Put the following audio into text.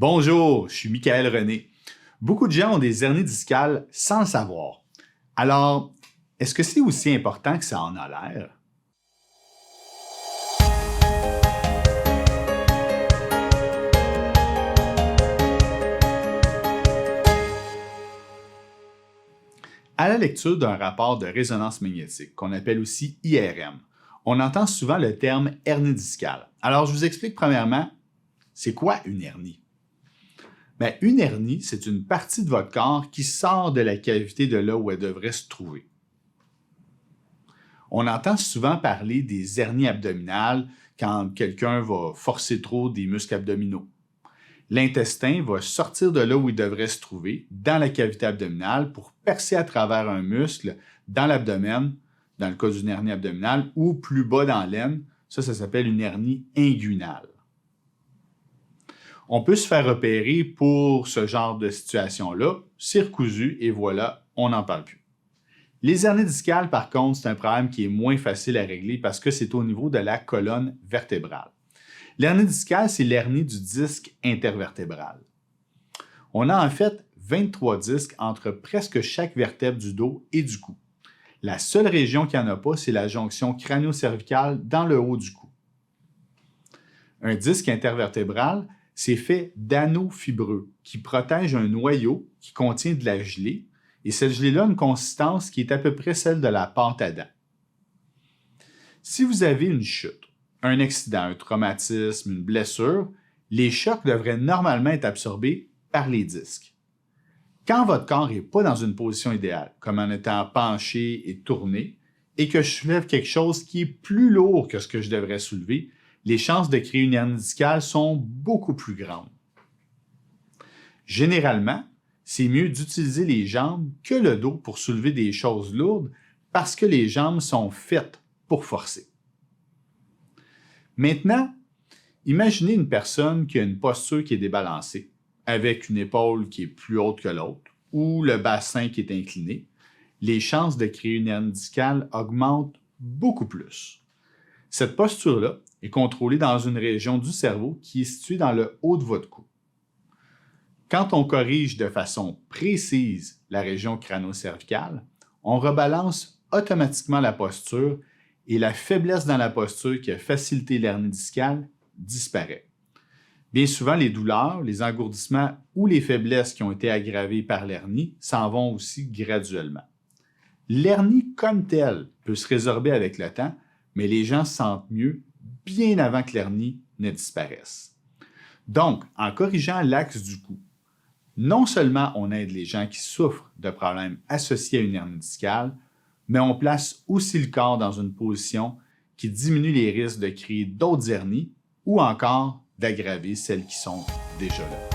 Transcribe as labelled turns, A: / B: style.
A: Bonjour, je suis Michael René. Beaucoup de gens ont des hernies discales sans le savoir. Alors, est-ce que c'est aussi important que ça en a l'air? À la lecture d'un rapport de résonance magnétique, qu'on appelle aussi IRM, on entend souvent le terme hernie discale. Alors, je vous explique premièrement, c'est quoi une hernie? Bien, une hernie, c'est une partie de votre corps qui sort de la cavité de là où elle devrait se trouver. On entend souvent parler des hernies abdominales quand quelqu'un va forcer trop des muscles abdominaux. L'intestin va sortir de là où il devrait se trouver, dans la cavité abdominale, pour percer à travers un muscle dans l'abdomen, dans le cas d'une hernie abdominale, ou plus bas dans l'aine. Ça s'appelle une hernie inguinale. On peut se faire opérer pour ce genre de situation-là, circousu, et voilà, on n'en parle plus. Les hernies discales, par contre, c'est un problème qui est moins facile à régler parce que c'est au niveau de la colonne vertébrale. L'hernie discale, c'est l'hernie du disque intervertébral. On a en fait 23 disques entre presque chaque vertèbre du dos et du cou. La seule région qui n'en a pas, c'est la jonction crânio-cervicale dans le haut du cou. Un disque intervertébral, c'est fait d'anneaux fibreux qui protègent un noyau qui contient de la gelée, et cette gelée-là a une consistance qui est à peu près celle de la pâte à dents. Si vous avez une chute, un accident, un traumatisme, une blessure, les chocs devraient normalement être absorbés par les disques. Quand votre corps n'est pas dans une position idéale, comme en étant penché et tourné, et que je soulève quelque chose qui est plus lourd que ce que je devrais soulever, les chances de créer une hernie discale sont beaucoup plus grandes. Généralement, c'est mieux d'utiliser les jambes que le dos pour soulever des choses lourdes parce que les jambes sont faites pour forcer. Maintenant, imaginez une personne qui a une posture qui est débalancée, avec une épaule qui est plus haute que l'autre ou le bassin qui est incliné. Les chances de créer une hernie discale augmentent beaucoup plus. Cette posture-là est contrôlée dans une région du cerveau qui est située dans le haut de votre cou. Quand on corrige de façon précise la région crânio-cervicale, on rebalance automatiquement la posture et la faiblesse dans la posture qui a facilité l'hernie discale disparaît. Bien souvent, les douleurs, les engourdissements ou les faiblesses qui ont été aggravées par l'hernie s'en vont aussi graduellement. L'hernie comme telle peut se résorber avec le temps, mais les gens se sentent mieux bien avant que l'hernie ne disparaisse. Donc, en corrigeant l'axe du cou, non seulement on aide les gens qui souffrent de problèmes associés à une hernie discale, mais on place aussi le corps dans une position qui diminue les risques de créer d'autres hernies ou encore d'aggraver celles qui sont déjà là.